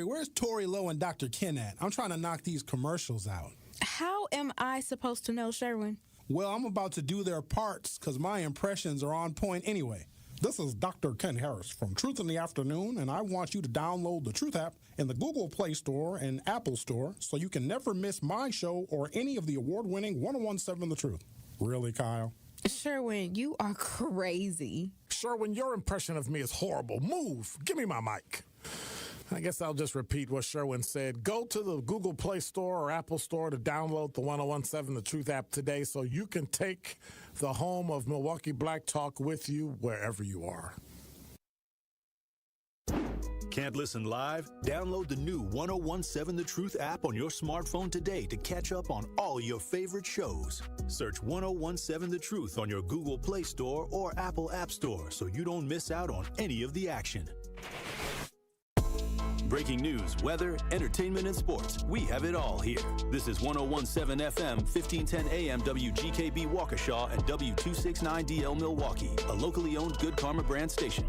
Where's Tori Lowe and Dr. Ken at? I'm trying to knock these commercials out. How am I supposed to know, Sherwin? Well, I'm about to do their parts because my impressions are on point anyway. This is Dr. Ken Harris from Truth in the Afternoon, and I want you to download the Truth app in the Google Play Store and Apple Store so you can never miss my show or any of the award-winning 1017 The Truth. Really, Kyle? Sherwin, you are crazy. Sherwin, your impression of me is horrible. Move. Give me my mic. I guess I'll just repeat what Sherwin said. Go to the Google Play Store or Apple Store to download the 1017 The Truth app today so you can take the home of Milwaukee Black Talk with you wherever you are. Can't listen live? Download the new 1017 The Truth app on your smartphone today to catch up on all your favorite shows. Search 1017 The Truth on your Google Play Store or Apple App Store so you don't miss out on any of the action. Breaking news, weather, entertainment, and sports. We have it all here. This is 1017 FM, 1510 AM WGKB Waukesha and W269DL Milwaukee, a locally owned Good Karma brand station.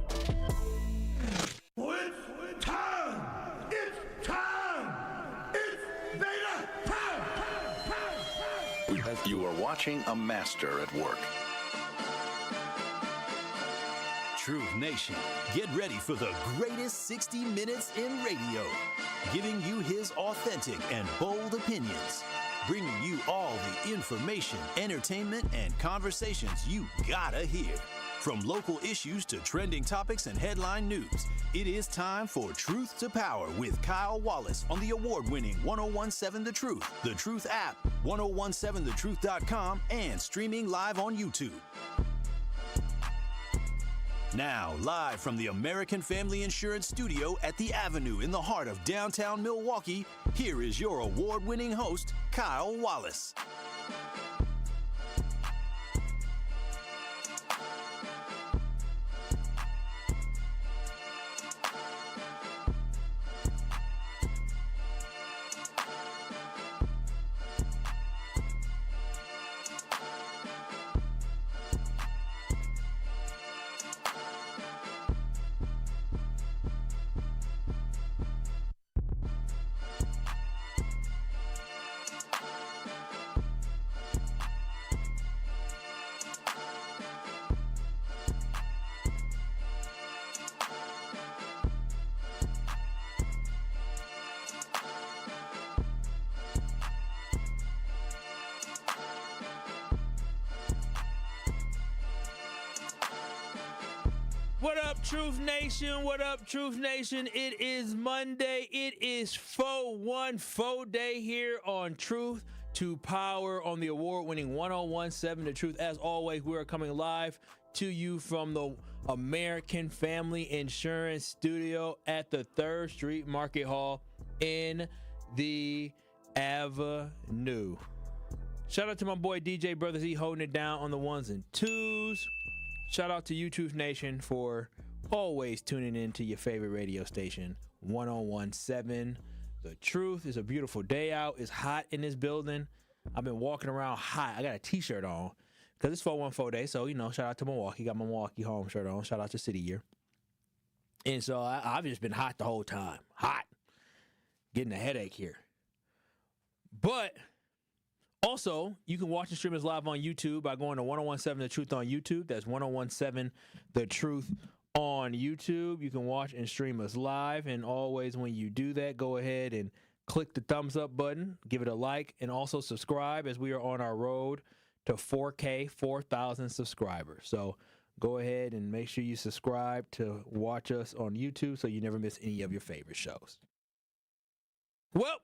It's time! It's time! It's beta time! You are watching a master at work. Truth Nation, get ready for the greatest 60 minutes in radio, giving you his authentic and bold opinions, bringing you all the information, entertainment, and conversations you gotta hear. From local issues to trending topics and headline news, it is time for Truth to Power with Kyle Wallace on the award-winning 1017 The Truth, The Truth app, 1017thetruth.com, and streaming live on YouTube. Now, live from the American Family Insurance Studio at the Avenue in the heart of downtown Milwaukee, here is your award-winning host, Kyle Wallace. What up, Truth Nation? What up, Truth Nation? It is Monday. It is 414 day here on Truth to Power on the award-winning 1017 The Truth. As always, we are coming live to you from the American Family Insurance Studio at the 3rd Street Market Hall in the Avenue. Shout out to my boy DJ Brothers. He holding it down on the ones and twos. Shout out to you, Truth Nation, for always tuning in to your favorite radio station, 1017 The Truth. It's a beautiful day out. It's hot in this building. I've been walking around hot. I got a T-shirt on because it's 414 day. So, shout out to Milwaukee. Got my Milwaukee home shirt on. Shout out to City Year. And so I've just been hot the whole time. Hot. Getting a headache here. But also, you can watch and stream us live on YouTube by going to 1017 The Truth on YouTube. That's 1017 The Truth on YouTube. You can watch and stream us live. And always when you do that, go ahead and click the thumbs up button, give it a like, and also subscribe as we are on our road to 4K, 4,000 subscribers. So go ahead and make sure you subscribe to watch us on YouTube so you never miss any of your favorite shows. Well,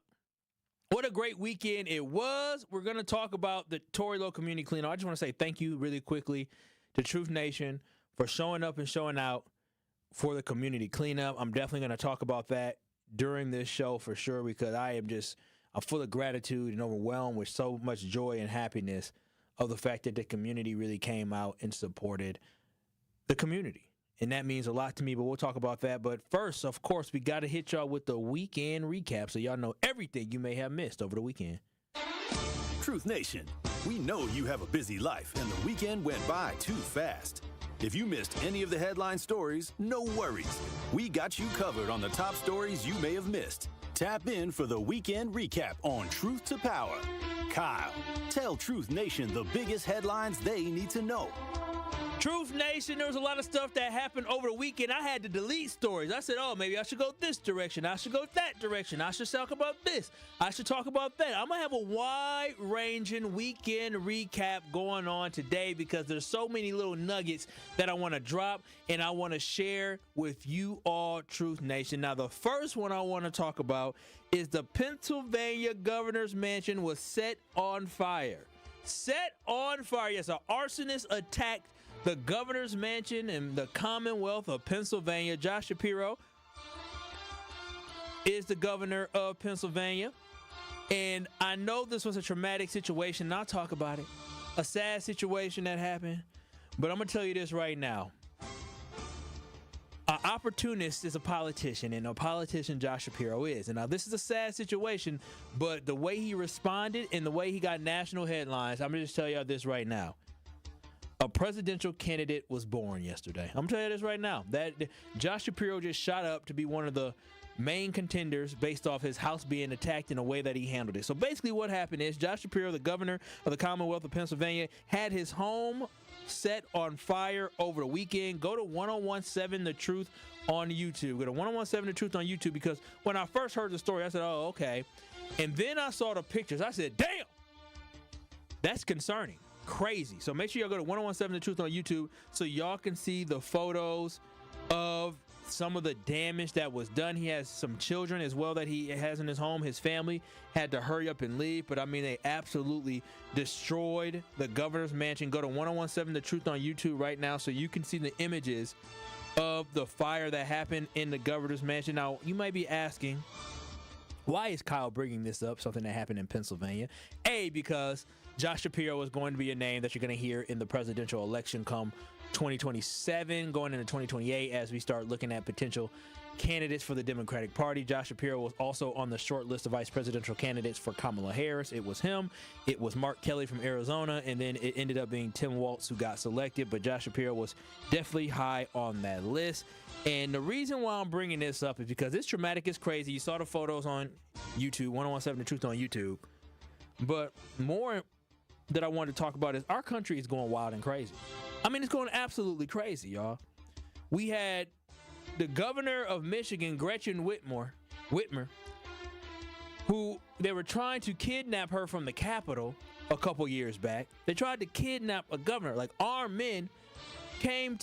what a great weekend it was. We're going to talk about the Tori Lowe Community Cleanup. I just want to say thank you really quickly to Truth Nation for showing up and showing out for the community cleanup. I'm definitely going to talk about that during this show for sure because I'm full of gratitude and overwhelmed with so much joy and happiness of the fact that the community really came out and supported the community. And that means a lot to me, but we'll talk about that. But first, of course, we got to hit y'all with the weekend recap so y'all know everything you may have missed over the weekend. Truth Nation, we know you have a busy life and the weekend went by too fast. If you missed any of the headline stories, no worries. We got you covered on the top stories you may have missed. Tap in for the weekend recap on Truth to Power. Kyle, tell Truth Nation the biggest headlines they need to know. Truth Nation, there was a lot of stuff that happened over the weekend. I had to delete stories. I said, oh, maybe I should go this direction. I should go that direction. I should talk about this. I should talk about that. I'm going to have a wide-ranging weekend recap going on today because there's so many little nuggets that I want to drop and I want to share with you all, Truth Nation. Now, the first one I want to talk about is the Pennsylvania governor's mansion was set on fire. Set on fire. Yes, an arsonist attacked the governor's mansion in the Commonwealth of Pennsylvania. Josh Shapiro is the governor of Pennsylvania. And I know this was a traumatic situation, and I'll talk about it. A sad situation that happened. But I'm going to tell you this right now. An opportunist is a politician, and a politician Josh Shapiro is. And now this is a sad situation, but the way he responded and the way he got national headlines, I'm going to just tell y'all this right now. A presidential candidate was born yesterday. I'm going to tell you this right now. That Josh Shapiro just shot up to be one of the main contenders based off his house being attacked in a way that he handled it. So basically what happened is Josh Shapiro, the governor of the Commonwealth of Pennsylvania, had his home set on fire over the weekend. Go to 1017 The Truth on YouTube. Go to 1017 The Truth on YouTube because when I first heard the story, I said, oh, okay. And then I saw the pictures. I said, damn, that's concerning. Crazy. So make sure y'all go to 1017 The Truth on YouTube so y'all can see the photos of some of the damage that was done. He has some children as well that he has in his home. His family had to hurry up and leave, but I mean, they absolutely destroyed the governor's mansion. Go to 1017 The Truth on YouTube right now so you can see the images of the fire that happened in the governor's mansion. Now, you might be asking, why is Kyle bringing this up, something that happened in Pennsylvania? A, because Josh Shapiro is going to be a name that you're going to hear in the presidential election come 2027, going into 2028 as we start looking at potential candidates for the Democratic Party. Josh Shapiro was also on the short list of vice presidential candidates for Kamala Harris. It was him. It was Mark Kelly from Arizona, and then it ended up being Tim Walz who got selected, but Josh Shapiro was definitely high on that list. And the reason why I'm bringing this up is because it's traumatic, it's crazy. You saw the photos on YouTube, 1017 The Truth on YouTube. But more that I wanted to talk about is our country is going wild and crazy. I mean, it's going absolutely crazy, y'all. We had the governor of Michigan, Gretchen Whitmer, who they were trying to kidnap her from the Capitol a couple years back. They tried to kidnap a governor. Like, armed men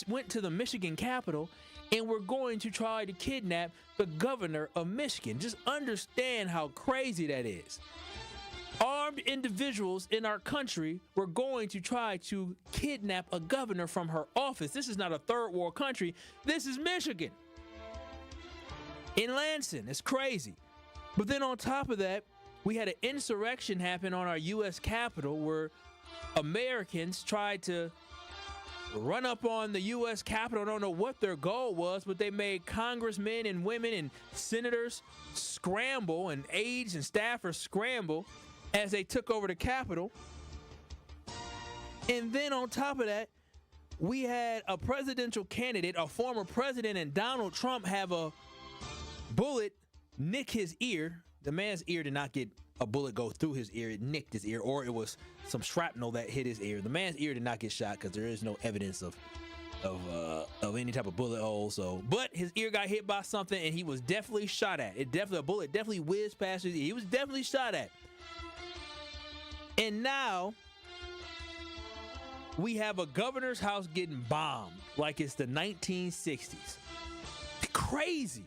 went to the Michigan Capitol and were going to try to kidnap the governor of Michigan. Just understand how crazy that is. Armed individuals in our country were going to try to kidnap a governor from her office. This is not a third world country. This is Michigan. In Lansing. It's crazy. But then on top of that, we had an insurrection happen on our U.S. Capitol where Americans tried to run up on the U.S. Capitol. I don't know what their goal was, but they made congressmen and women and senators scramble and aides and staffers scramble as they took over the Capitol. And then on top of that, we had a presidential candidate, a former president, and Donald Trump have a bullet nick his ear. The man's ear did not get a bullet go through his ear. It nicked his ear, or it was some shrapnel that hit his ear. The man's ear did not get shot because there is no evidence of any type of bullet hole. So, but his ear got hit by something, and he was definitely shot at. A bullet definitely whizzed past his ear. He was definitely shot at. And now we have a governor's house getting bombed like it's the 1960s. Crazy.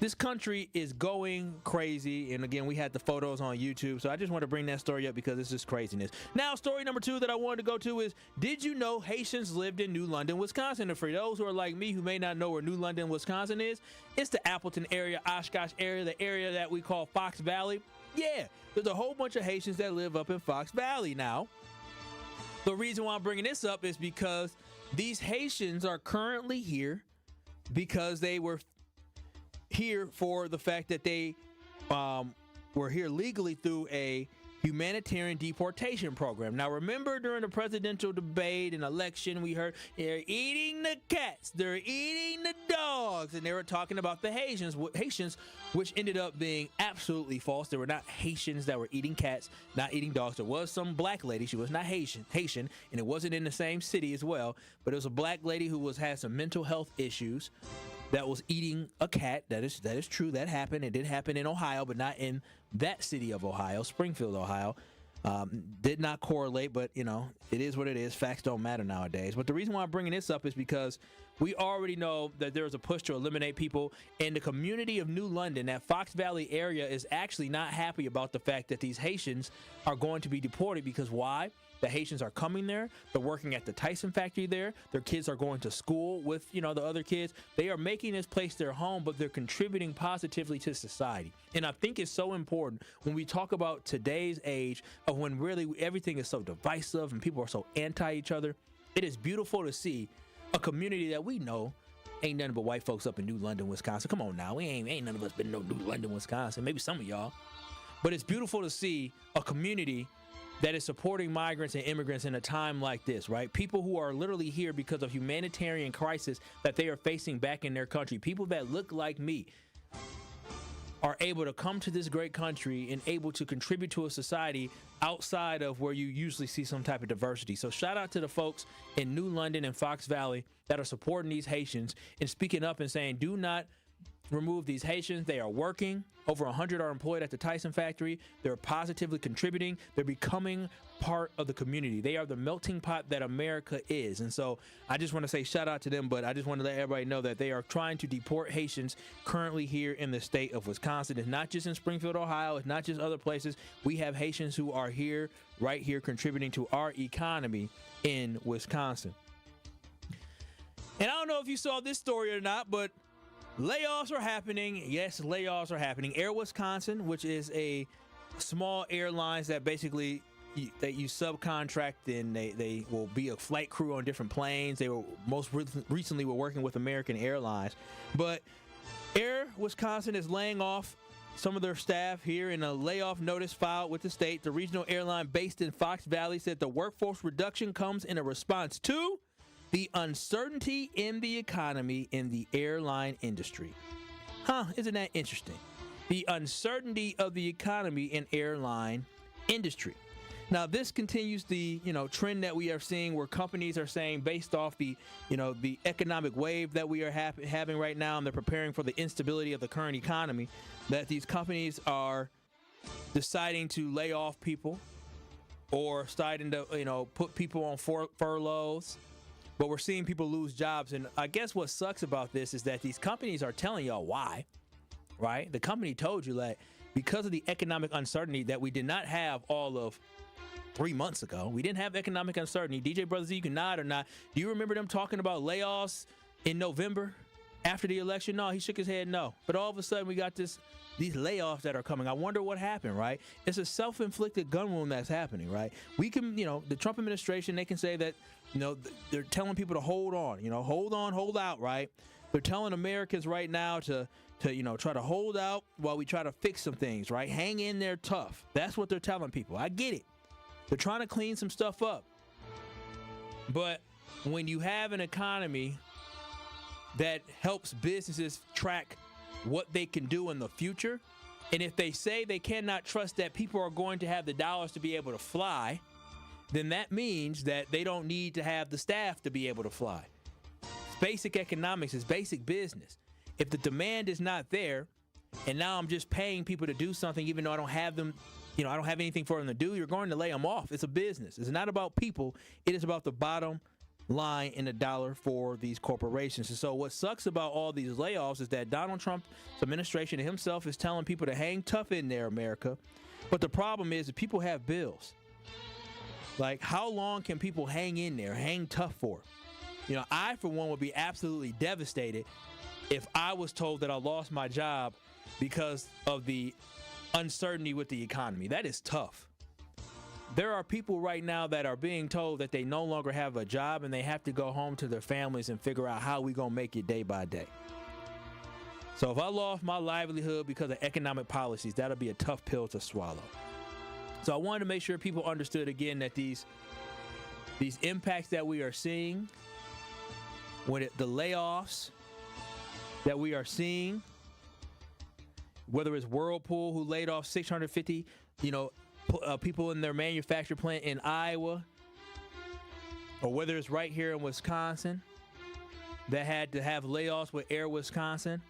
This country is going crazy. And again, we had the photos on YouTube. So I just want to bring that story up because it's just craziness. Now, story number 2 that I wanted to go to is, did you know Haitians lived in New London, Wisconsin? And for those who are like me who may not know where New London, Wisconsin is, it's the Appleton area, Oshkosh area, the area that we call Fox Valley. Yeah, there's a whole bunch of Haitians that live up in Fox Valley now. The reason why I'm bringing this up is because these Haitians are currently here because they were here for the fact that they were here legally through a humanitarian deportation program. Now, remember during the presidential debate and election, we heard they're eating the cats, they're eating the dogs, and they were talking about the Haitians, which ended up being absolutely false. There were not Haitians that were eating cats, not eating dogs. There was some black lady. She was not Haitian, and it wasn't in the same city as well, but it was a black lady who had some mental health issues that was eating a cat. That is true. That happened. It did happen in Ohio, but not in that city of Ohio, Springfield, Ohio. Did not correlate, but, you know, it is what it is. Facts don't matter nowadays. But the reason why I'm bringing this up is because we already know that there's a push to eliminate people in the community of New London. That Fox Valley area is actually not happy about the fact that these Haitians are going to be deported. Because why? The Haitians are coming there. They're working at the Tyson factory there. Their kids are going to school with, you know, the other kids. They are making this place their home, but they're contributing positively to society. And I think it's so important when we talk about today's age of when really everything is so divisive and people are so anti each other. It is beautiful to see a community that we know ain't nothing but white folks up in New London, Wisconsin. Come on now. We ain't none of us been no New London, Wisconsin. Maybe some of y'all. But it's beautiful to see a community that is supporting migrants and immigrants in a time like this, right? People who are literally here because of humanitarian crisis that they are facing back in their country. People that look like me are able to come to this great country and able to contribute to a society outside of where you usually see some type of diversity. So shout out to the folks in New London and Fox Valley that are supporting these Haitians and speaking up and saying, do not remove these Haitians. They are working. Over 100 are employed at the Tyson factory. They're positively contributing. They're becoming part of the community. They are the melting pot that America is. And so I just want to say shout out to them, but I just want to let everybody know that they are trying to deport Haitians currently here in the state of Wisconsin. It's not just in Springfield, Ohio. It's not just other places. We have Haitians who are here, right here, contributing to our economy in Wisconsin. And I don't know if you saw this story or not, but layoffs are happening. Yes, layoffs are happening. Air Wisconsin, which is a small airlines that basically that you subcontract, and they will be a flight crew on different planes. They were most recently were working with American Airlines. But Air Wisconsin is laying off some of their staff here in a layoff notice filed with the state. The regional airline based in Fox Valley said the workforce reduction comes in a response to the uncertainty in the economy in the airline industry. Isn't that interesting? The uncertainty of the economy in airline industry. Now, this continues the, trend that we are seeing where companies are saying, based off the, the economic wave that we are having right now, and they're preparing for the instability of the current economy, that these companies are deciding to lay off people or starting to, put people on furloughs. But we're seeing people lose jobs. And I guess what sucks about this is that these companies are telling y'all why, right? The company told you that because of the economic uncertainty that we did not have all of 3 months ago. We didn't have economic uncertainty. DJ Brother Z, you can nod or not. Do you remember them talking about layoffs in November after the election? No, he shook his head no. But all of a sudden we got these layoffs that are coming. I wonder what happened, right? It's a self-inflicted gun wound that's happening, right? We can, the Trump administration, they can say that, they're telling people to hold on, hold on, hold out, right? They're telling Americans right now to try to hold out while we try to fix some things, right? Hang in there tough. That's what they're telling people. I get it. They're trying to clean some stuff up. But when you have an economy that helps businesses track what they can do in the future, and if they say they cannot trust that people are going to have the dollars to be able to fly, then that means that they don't need to have the staff to be able to fly. It's basic economics. It's basic business. If the demand is not there, and now I'm just paying people to do something even though I don't have them, I don't have anything for them to do, you're going to lay them off. It's a business. It's not about people. It is about the bottom line in the dollar for these corporations. And so what sucks about all these layoffs is that Donald Trump's administration himself is telling people to hang tough in there, America. But the problem is that people have bills. Like, how long can people hang in there, hang tough for? I, for one, would be absolutely devastated if I was told that I lost my job because of the uncertainty with the economy. That is tough. There are people right now that are being told that they no longer have a job and they have to go home to their families and figure out how we gonna make it day by day. So if I lost my livelihood because of economic policies, that'll be a tough pill to swallow. So I wanted to make sure people understood again that these impacts that we are seeing, the layoffs that we are seeing, whether it's Whirlpool who laid off 650, people in their manufacturing plant in Iowa, or whether it's right here in Wisconsin that had to have layoffs with Air Wisconsin.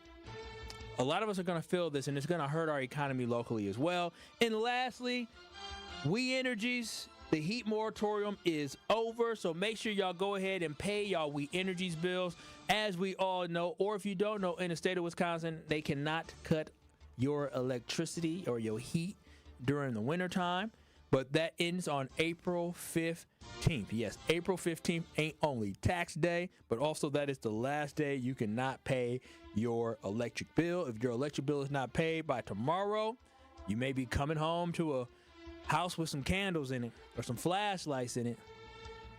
A lot of us are going to feel this, and it's going to hurt our economy locally as well. And lastly, We Energies, the heat moratorium is over, so make sure y'all go ahead and pay y'all We Energies bills. As we all know, or if you don't know, in the state of Wisconsin, they cannot cut your electricity or your heat during the wintertime, but that ends on April 15th. Yes, April 15th ain't only tax day, but also that is the last day you cannot pay your electric bill. If your electric bill is not paid by tomorrow, you may be coming home to a house with some candles in it or some flashlights in it,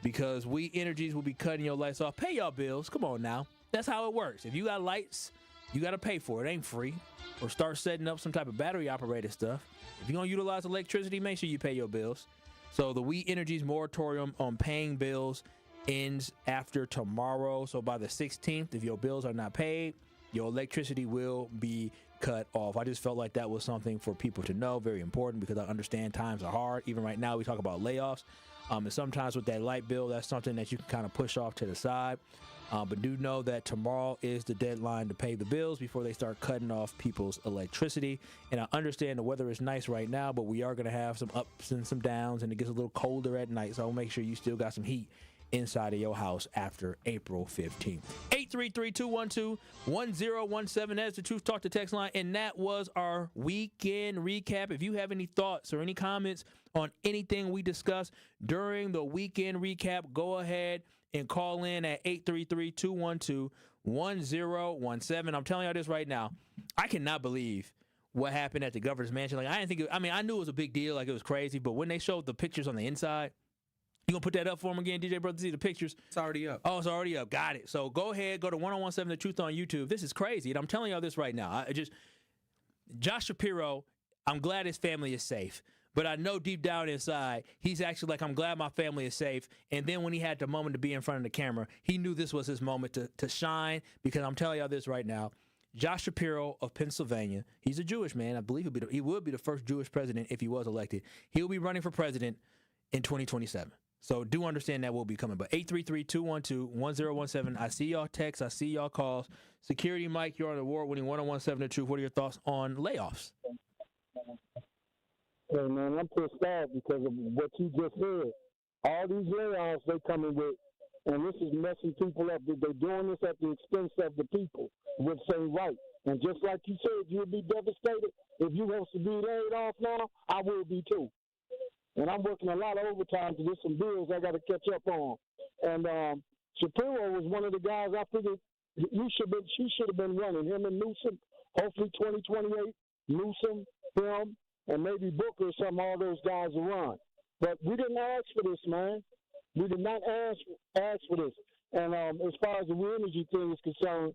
because We Energies will be cutting your lights off. Pay your bills. Come on now. That's how it works. If you got lights, you got to pay for it. It ain't free. Or start setting up some type of battery operated stuff. If you're going to utilize electricity, make sure you pay your bills. So the We Energies moratorium on paying bills ends after tomorrow. So by the 16th, if your bills are not paid, your electricity will be cut off. I just felt like that was something for people to know, very important, because I understand times are hard. Even right now, we talk about layoffs. And sometimes with that light bill, that's something that you can kind of push off to the side. But do know that tomorrow is the deadline to pay the bills before they start cutting off people's electricity. And I understand the weather is nice right now, but we are going to have some ups and some downs, and it gets a little colder at night. So I'll make sure you still got some heat inside of your house after April 15th. 833-212-1017. That's the Truth Talk to text line. And that was our weekend recap. If you have any thoughts or any comments on anything we discussed during the weekend recap, go ahead and call in at 833-212-1017. I'm telling y'all this right now. I cannot believe what happened at the governor's mansion. Like, I knew it was a big deal, like it was crazy, but when they showed the pictures on the inside, you gonna put that up for them again, DJ Brother, see the pictures? It's already up. Oh, it's already up. Got it. So go ahead, go to 1017 The Truth on YouTube. This is crazy, and I'm telling y'all this right now. Josh Shapiro, I'm glad his family is safe. But I know deep down inside, he's actually like, I'm glad my family is safe. And then when he had the moment to be in front of the camera, he knew this was his moment to shine, because I'm telling y'all this right now. Josh Shapiro of Pennsylvania, he's a Jewish man. I believe he would be the first Jewish president if he was elected. He'll be running for president in 2027. So do understand that will be coming. But 833-212-1017. I see y'all texts. I see y'all calls. Security Mike, you're on the award-winning 1017 The Truth. What are your thoughts on layoffs? Hey, man, I'm pissed off because of what you just said. All these layoffs they coming with, and this is messing people up. They're doing this at the expense of the people with same right. And just like you said, you'll be devastated. If you want to be laid off now, I will be too. And I'm working a lot of overtime to get some bills I got to catch up on. And Shapiro was one of the guys I figured she should have been running. Him and Newsom, hopefully 2028, Newsom, him, and maybe Booker or some, all those guys will run. But we didn't ask for this, man. We did not ask for this. And as far as the We Energy thing is concerned,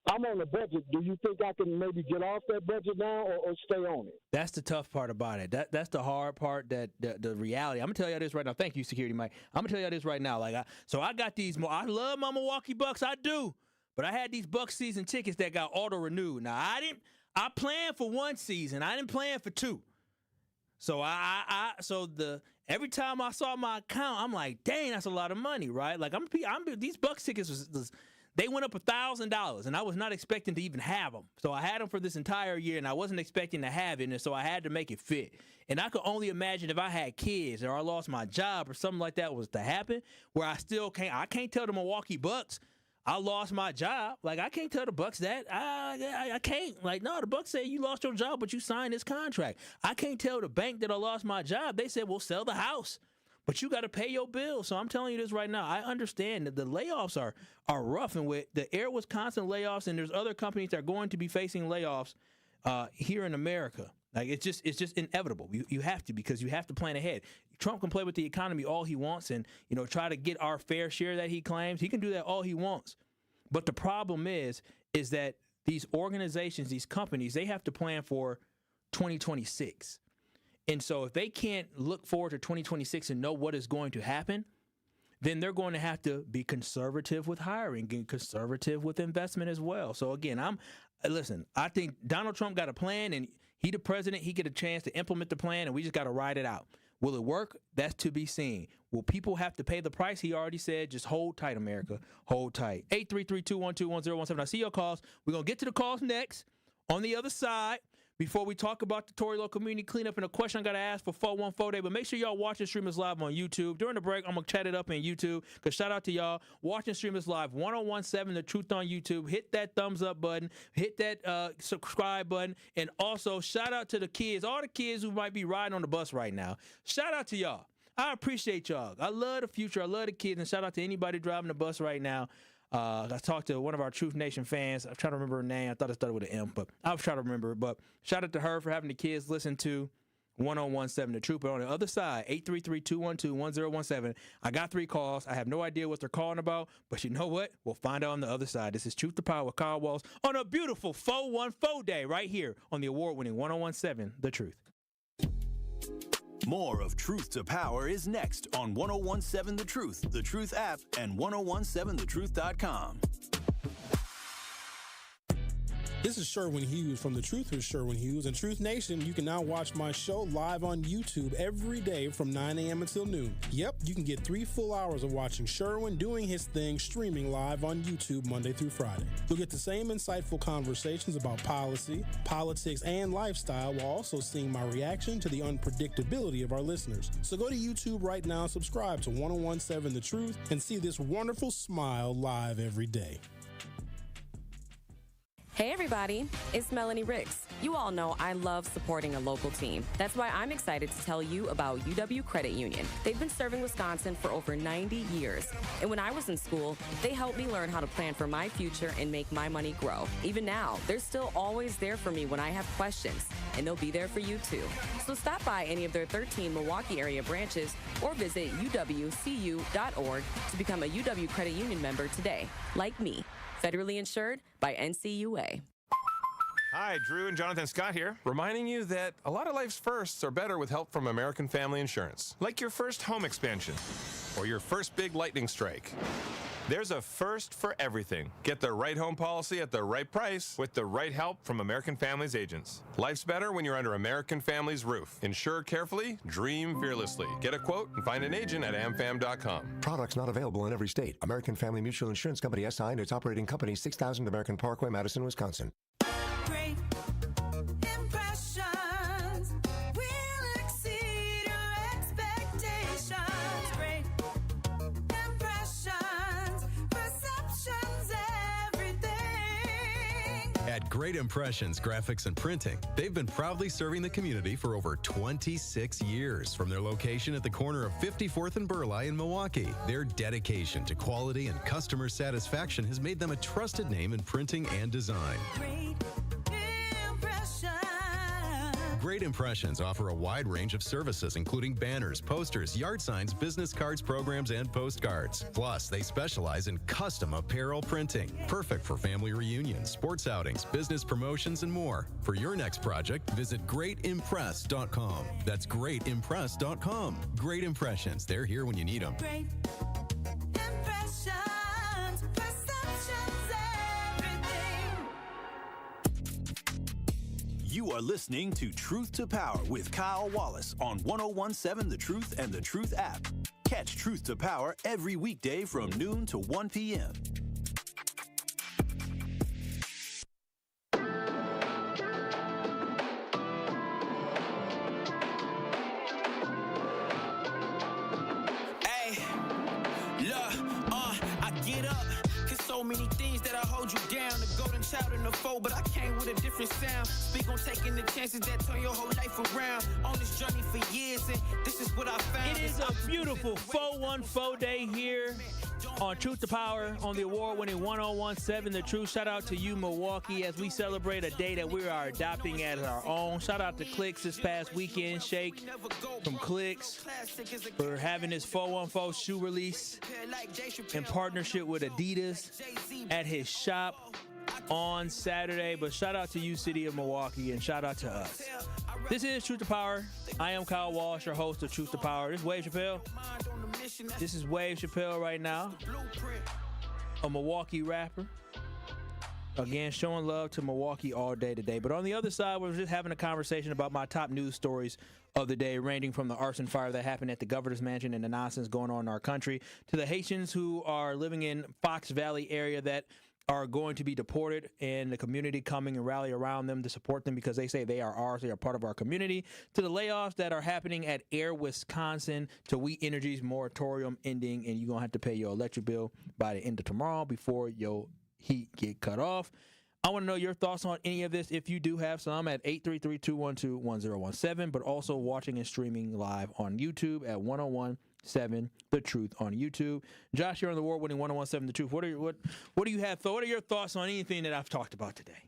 I'm on a budget. Do you think I can maybe get off that budget now or stay on it? That's the tough part about it. That's the hard part, that the reality. I'm going to tell you this right now. Thank you, Security Mike. I'm going to tell you this right now. I got these. I love my Milwaukee Bucks. I do. But I had these Bucks season tickets that got auto-renewed. Now, I planned for one season. I didn't plan for two. So every time I saw my account, I'm like, dang, that's a lot of money, right? Like these Bucks tickets they went up $1,000, and I was not expecting to even have them. So I had them for this entire year, and I wasn't expecting to have it, and so I had to make it fit. And I could only imagine if I had kids or I lost my job or something like that was to happen, where I can't tell the Milwaukee Bucks I lost my job. Like, I can't tell the Bucks that. I can't. Like, no, the Bucks say you lost your job, but you signed this contract. I can't tell the bank that I lost my job. They said, well, sell the house, but you got to pay your bills. So I'm telling you this right now. I understand that the layoffs are rough, and with the Air Wisconsin layoffs, and there's other companies that are going to be facing layoffs here in America. Like, it's just inevitable. You have to, because you have to plan ahead. Trump can play with the economy all he wants and, try to get our fair share that he claims. He can do that all he wants. But the problem is that these organizations, these companies, they have to plan for 2026. And so if they can't look forward to 2026 and know what is going to happen, then they're going to have to be conservative with hiring and conservative with investment as well. So again, I think Donald Trump got a plan, and he the president, he get a chance to implement the plan, and we just got to ride it out. Will it work? That's to be seen. Will people have to pay the price? He already said, just hold tight, America. Hold tight. 833-212-1017. I see your calls. We're going to get to the calls next. On the other side, before we talk about the Tory Low Community Cleanup and a question I got to ask for 414 Day, but make sure y'all watch and stream us live on YouTube. During the break, I'm going to chat it up in YouTube, because shout out to y'all. Watch and stream us live, 1017 The Truth on YouTube. Hit that thumbs up button. Hit that subscribe button. And also, shout out to the kids, all the kids who might be riding on the bus right now. Shout out to y'all. I appreciate y'all. I love the future. I love the kids. And shout out to anybody driving the bus right now. I talked to one of our Truth Nation fans. I'm trying to remember her name. I thought it started with an M, but I was trying to remember it. But shout out to her for having the kids listen to 1017 The Truth. But on the other side, 833-212-1017. I got 3 calls. I have no idea what they're calling about, but you know what? We'll find out on the other side. This is Truth to Power with Kyle Walls on a beautiful 414 Day right here on the award-winning 1017 The Truth. More of Truth to Power is next on 1017 The Truth app, and 1017thetruth.com. This is Sherwin Hughes from The Truth with Sherwin Hughes. And Truth Nation, you can now watch my show live on YouTube every day from 9 a.m. until noon. Yep, you can get 3 full hours of watching Sherwin doing his thing, streaming live on YouTube Monday through Friday. You'll get the same insightful conversations about policy, politics, and lifestyle, while also seeing my reaction to the unpredictability of our listeners. So go to YouTube right now and subscribe to 1017 The Truth and see this wonderful smile live every day. Hey everybody, it's Melanie Ricks. You all know I love supporting a local team. That's why I'm excited to tell you about UW Credit Union. They've been serving Wisconsin for over 90 years. And when I was in school, they helped me learn how to plan for my future and make my money grow. Even now, they're still always there for me when I have questions, and they'll be there for you too. So stop by any of their 13 Milwaukee area branches or visit uwcu.org to become a UW Credit Union member today, like me. Federally insured by NCUA. Hi, Drew and Jonathan Scott here, reminding you that a lot of life's firsts are better with help from American Family Insurance. Like your first home expansion or your first big lightning strike. There's a first for everything. Get the right home policy at the right price with the right help from American Family's agents. Life's better when you're under American Family's roof. Insure carefully, dream fearlessly. Get a quote and find an agent at amfam.com. Products not available in every state. American Family Mutual Insurance Company SI and its operating company, 6000 American Parkway, Madison, Wisconsin. Great impressions will exceed your expectations. Great impressions, perceptions, everything. At Great Impressions Graphics and Printing, they've been proudly serving the community for over 26 years. From their location at the corner of 54th and Burleigh in Milwaukee, their dedication to quality and customer satisfaction has made them a trusted name in printing and design. Great Impressions offer a wide range of services, including banners, posters, yard signs, business cards, programs, and postcards. Plus, they specialize in custom apparel printing, perfect for family reunions, sports outings, business promotions, and more. For your next project, visit greatimpress.com. That's greatimpress.com. Great Impressions. They're here when you need them. Great impressions, perceptions, everything. You are listening to Truth to Power with Kyle Wallace on 1017 The Truth and The Truth app. Catch Truth to Power every weekday from noon to 1 p.m. So many things that I hold you down. The golden child in the fold, but I came with a different sound. Speak on taking the chances that turn your whole life around. On this journey for years, and this is what I found. It is a beautiful 414 Day here on Truth to Power on the award-winning 1017 The Truth. Shout out to you, Milwaukee, as we celebrate a day that we are adopting as our own. Shout out to Clicks this past weekend. Shake from Clicks for having this 414 shoe release in partnership with Adidas at his shop on Saturday. But shout out to you, City of Milwaukee, and shout out to us. This is Truth to Power I am Kyle Walsh, your host of Truth to Power. This is Wave Chappelle. This is Wave Chappelle right now, a Milwaukee rapper. Again, showing love to Milwaukee all day today. But on the other side, we're just having a conversation about my top news stories of the day, ranging from the arson fire that happened at the governor's mansion and the nonsense going on in our country, to the Haitians who are living in Fox Valley area that are going to be deported, and the community coming and rally around them to support them because they say they are ours, they are part of our community, to the layoffs that are happening at Air Wisconsin, to We Energy's moratorium ending, and you're going to have to pay your electric bill by the end of tomorrow before your heat get cut off. I want to know your thoughts on any of this. If you do have some, at 833-212-1017, but also watching and streaming live on YouTube at 1017 The Truth on YouTube. Josh, you're on the award-winning 1017 The Truth. What do you have? What are your thoughts on anything that I've talked about today?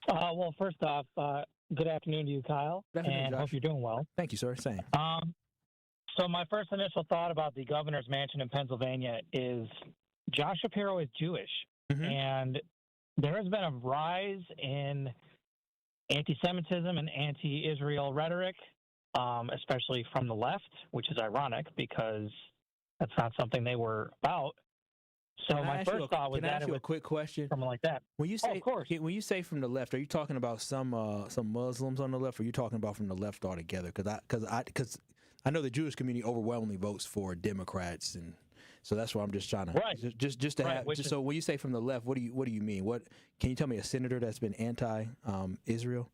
Well, first off, good afternoon to you, Kyle, and hope you're doing well. Thank you, sir. Same. So my first initial thought about the governor's mansion in Pennsylvania is Josh Shapiro is Jewish, and there has been a rise in anti-Semitism and anti-Israel rhetoric, especially from the left, which is ironic because that's not something they were about. So my first thought was that it was a quick question, something like that. When you say, of course. When you say from the left, are you talking about some Muslims on the left, or are you talking about from the left altogether? Because I know the Jewish community overwhelmingly votes for Democrats, and so that's why I'm just trying to just to have. So when you say from the left, what do you mean? What can you tell me? A senator that's been anti-Israel?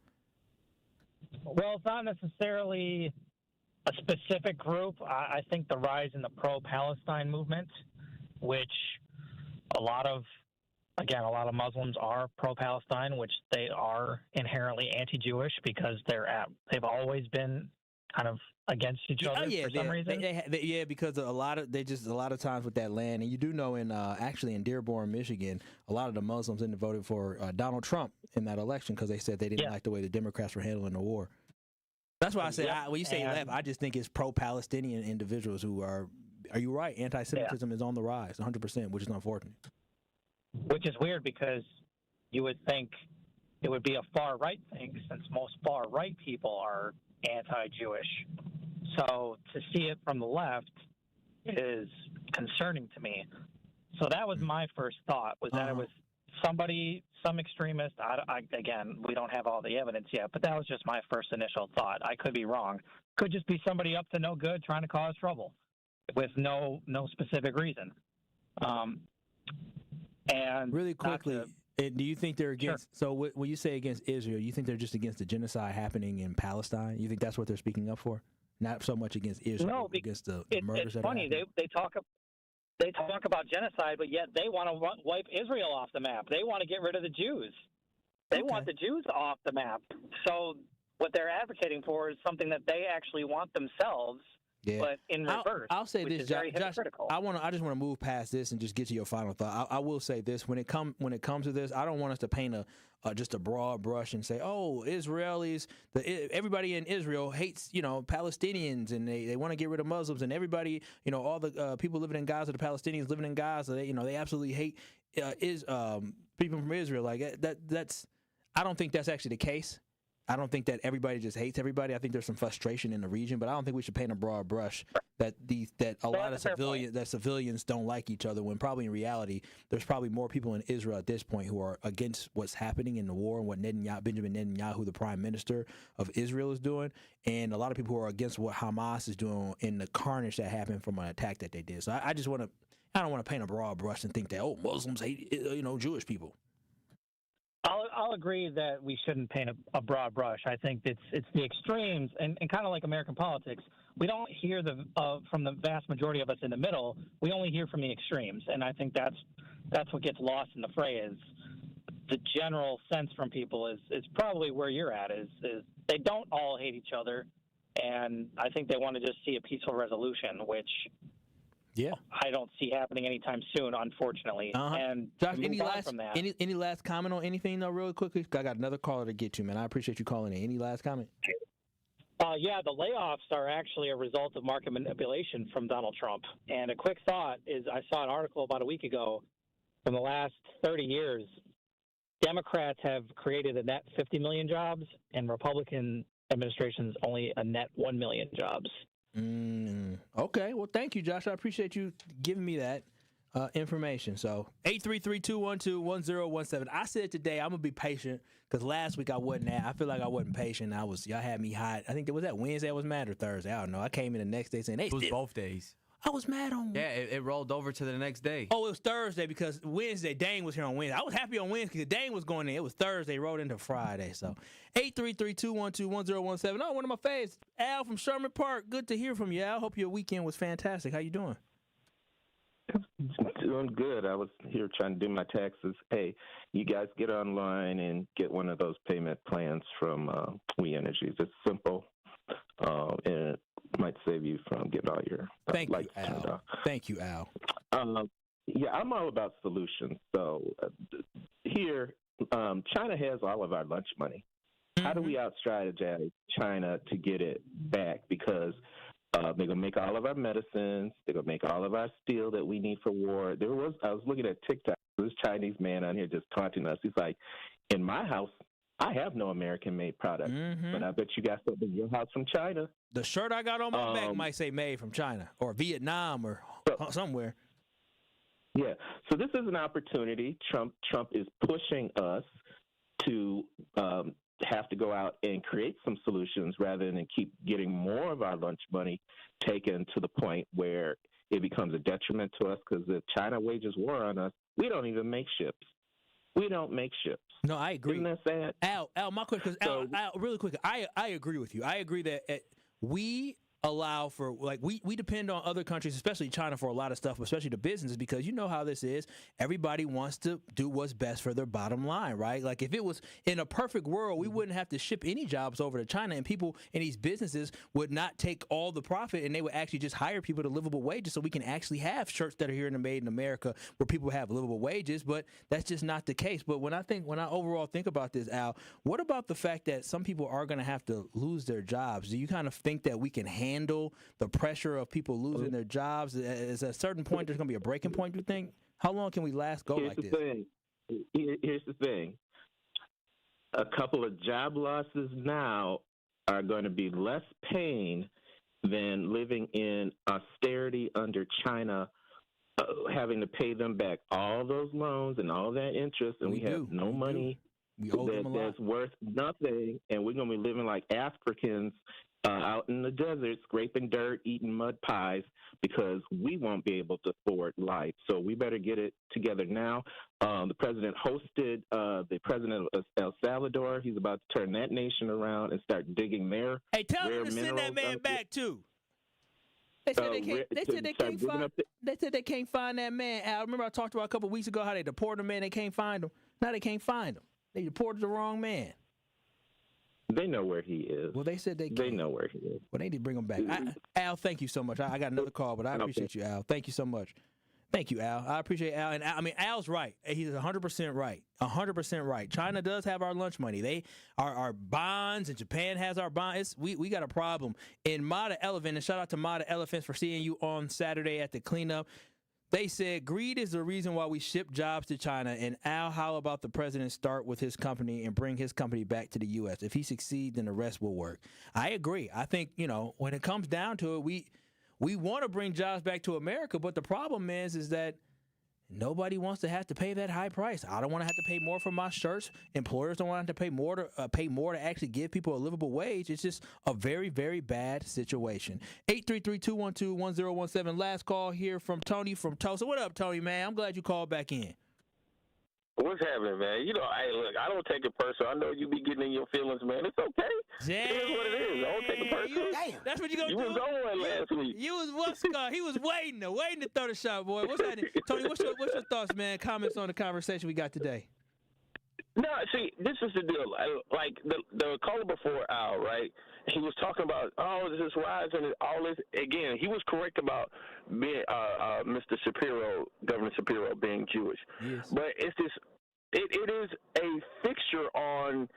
Well, it's not necessarily a specific group. I think the rise in the pro-Palestine movement, which a lot of Muslims are pro-Palestine, which they are inherently anti-Jewish because they've always been kind of against each other for some reason. Because a lot of times with that land, and you do know actually in Dearborn, Michigan, a lot of the Muslims voted for Donald Trump in that election because they said they didn't like the way the Democrats were handling the war. That's why I say when you say left, I just think it's pro-Palestinian individuals who are. Are you right? Anti-Semitism is on the rise, 100%, which is unfortunate. Which is weird because you would think it would be a far-right thing since most far-right people are anti-Jewish. So to see it from the left is concerning to me. So that was my first thought, was that it was some extremist. Again, we don't have all the evidence yet, but that was just my first initial thought. I could be wrong. Could just be somebody up to no good trying to cause trouble with no specific reason. And really quickly, do you think they're against? Sure. So when you say against Israel, you think they're just against the genocide happening in Palestine? You think that's what they're speaking up for? Not so much against Israel, but against the murders. It's funny. They talk about genocide, but yet they want to wipe Israel off the map. They want to get rid of the Jews. They want the Jews off the map. So what they're advocating for is something that they actually want themselves. Yeah. But in reverse. I'll say this, Josh. I just want to move past this and just get to your final thought. I will say this: when it comes to this, I don't want us to paint just a broad brush and say, "Oh, Israelis, everybody in Israel hates Palestinians and they want to get rid of Muslims and everybody all the people living in Gaza, the Palestinians living in Gaza, they absolutely hate people from Israel." Like that's I don't think that's actually the case. I don't think that everybody just hates everybody. I think there's some frustration in the region, but I don't think we should paint a broad brush that a lot of civilians don't like each other, when probably in reality there's probably more people in Israel at this point who are against what's happening in the war and what Benjamin Netanyahu, the prime minister of Israel, is doing, and a lot of people who are against what Hamas is doing in the carnage that happened from an attack that they did. So I don't want to paint a broad brush and think that Muslims hate Jewish people. I'll agree that we shouldn't paint a broad brush. I think it's the extremes, and kind of like American politics, we don't hear from the vast majority of us in the middle. We only hear from the extremes, and I think that's what gets lost in the fray. Is the general sense from people is probably where you're at. Is they don't all hate each other, and I think they want to just see a peaceful resolution, which. Yeah, I don't see happening anytime soon, unfortunately. And Josh, any last comment on anything though, real quickly? I got another caller to get to, man. I appreciate you calling in. Any last comment? Yeah, the layoffs are actually a result of market manipulation from Donald Trump. And a quick thought is, I saw an article about a week ago. From the last 30 years, Democrats have created a net 50 million jobs, and Republicans administration's only a net 1 million jobs. Okay. Well, thank you, Josh. I appreciate you giving me that information. So 833-212-1017. I said today I'm gonna be patient because last week I wasn't. I feel like I wasn't patient. Y'all had me hot. I think it was that Wednesday I was mad or Thursday. I don't know. I came in the next day saying it was both days. I was mad on. Yeah, it rolled over to the next day. Oh, it was Thursday because Wednesday, Dane was here on Wednesday. I was happy on Wednesday because Dane was going in. It was Thursday, rolled into Friday. So 833-212-1017. Oh, one of my faves, Al from Sherman Park. Good to hear from you, Al. Hope your weekend was fantastic. How you doing? Doing good. I was here trying to do my taxes. Hey, you guys get online and get one of those payment plans from We Energies. It's simple, and it might save you from getting all your lights turned off. Thank you, Al. Yeah, I'm all about solutions. So here, China has all of our lunch money. How do we out-strategize China to get it back? Because they're going to make all of our medicines. They're going to make all of our steel that we need for war. I was looking at TikTok. This Chinese man on here just taunting us. He's like, in my house, I have no American-made product, but I bet you got something in your house from China. The shirt I got on my back might say made from China or Vietnam or somewhere. Yeah. So this is an opportunity. Trump is pushing us to have to go out and create some solutions rather than keep getting more of our lunch money taken to the point where it becomes a detriment to us, because if China wages war on us, we don't even make ships. We don't make ships. No, I agree. Isn't that sad? Al, my question is, Al, really quick, I agree with you. I agree that we allow for, like, we depend on other countries, especially China, for a lot of stuff, especially the businesses, because you know how this is. Everybody wants to do what's best for their bottom line, right? Like, if it was in a perfect world, we wouldn't have to ship any jobs over to China, and people in these businesses would not take all the profit, and they would actually just hire people to livable wages so we can actually have shirts that are here in the Made in America where people have livable wages, but that's just not the case. But when I overall think about this, Al, what about the fact that some people are going to have to lose their jobs? Do you kind of think that we can handle the pressure of people losing their jobs? Is at a certain point there's going to be a breaking point, do you think? How long can we like this? Here's the thing. A couple of job losses now are going to be less pain than living in austerity under China, having to pay them back all those loans and all that interest, and we have no money that's worth nothing, and we're going to be living like Africans out in the desert, scraping dirt, eating mud pies, because we won't be able to afford life. So we better get it together now. The president hosted the president of El Salvador. He's about to turn that nation around and start digging their Hey, tell them to send that man back, too. They said they can't find that man. Al, remember I talked about a couple weeks ago how they deported a man, they can't find him. Now they can't find him. They deported the wrong man. They know where he is. Well, they said they know where he is. Well, they need to bring him back. Al, thank you so much. I got another call, but I appreciate you, Al. Thank you so much. Thank you, Al. I appreciate Al. And I mean, Al's right. He's 100% right. 100% right. China does have our lunch money. They our bonds, and Japan has our bonds. We got a problem. In Mata Elephant, and shout out to Mata Elephants for seeing you on Saturday at the cleanup. They said greed is the reason why we ship jobs to China. And Al, how about the president start with his company and bring his company back to the U.S.? If he succeeds, then the rest will work. I agree. I think, when it comes down to it, we want to bring jobs back to America, but the problem is that nobody wants to have to pay that high price. I don't want to have to pay more for my shirts. Employers don't want to pay more to actually give people a livable wage. It's just a very, very bad situation. 833-212-1017. Last call here from Tony from Tulsa. What up, Tony, man? I'm glad you called back in. What's happening, man? Hey, look, I don't take it personal. I know you be getting in your feelings, man. It's okay. Damn. It is what it is. I don't take it personal. That's what you gonna do. You was on one last week. He was waiting to throw the shot, boy. What's happening? Tony, what's your thoughts, man? Comments on the conversation we got today? No, see, this is the deal. Like the caller before Al, right? He was talking about, this rise and all this. Again, he was correct about being Mr. Shapiro, Governor Shapiro, being Jewish. Yes. But it's this. It is a fixture on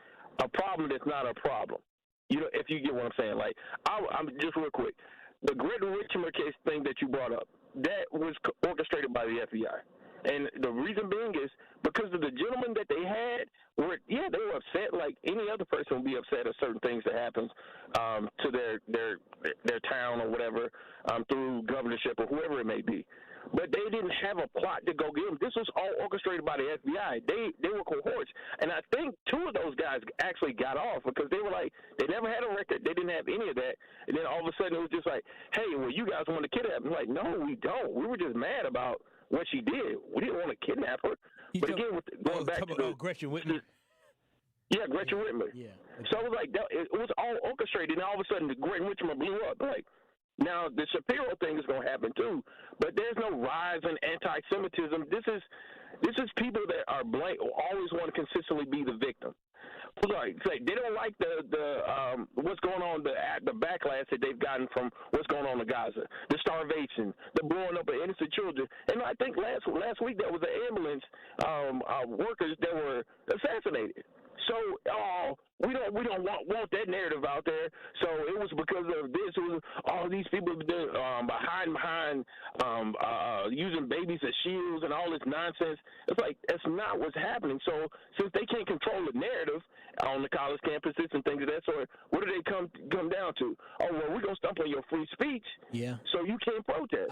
a problem that's not a problem. If you get what I'm saying. Like, I'm just real quick. The Great Richmond case thing that you brought up, that was orchestrated by the FBI. And the reason being is because of the gentlemen that they had they were upset like any other person would be upset at certain things that happens to their town or whatever through governorship or whoever it may be. But they didn't have a plot to go get them. This was all orchestrated by the FBI. They were cohorts. And I think two of those guys actually got off because they were like, they never had a record. They didn't have any of that. And then all of a sudden it was just like, hey, well, you guys want to kidnap me. Like, no, we don't. We were just mad about what she did. We didn't want to kidnap her. But again, going back to Gretchen Whitmer. Yeah, Gretchen Whitmer. Yeah. So it was like, it was all orchestrated. And all of a sudden, the Gretchen Whitmer blew up. Like, now, the Shapiro thing is going to happen too, but there's no rise in anti-Semitism. This is people that are always want to consistently be the victim. Like they don't like the what's going on, the backlash that they've gotten from what's going on in Gaza, the starvation, the blowing up of innocent children. And I think last week there was an ambulance workers that were assassinated. So we don't want that narrative out there. So it was because of this. It was all these people behind using babies as shields and all this nonsense. It's like that's not what's happening. So since they can't control the narrative on the college campuses and things of that sort, what do they come down to? Oh well, we're gonna stump on your free speech. Yeah. So you can't protest.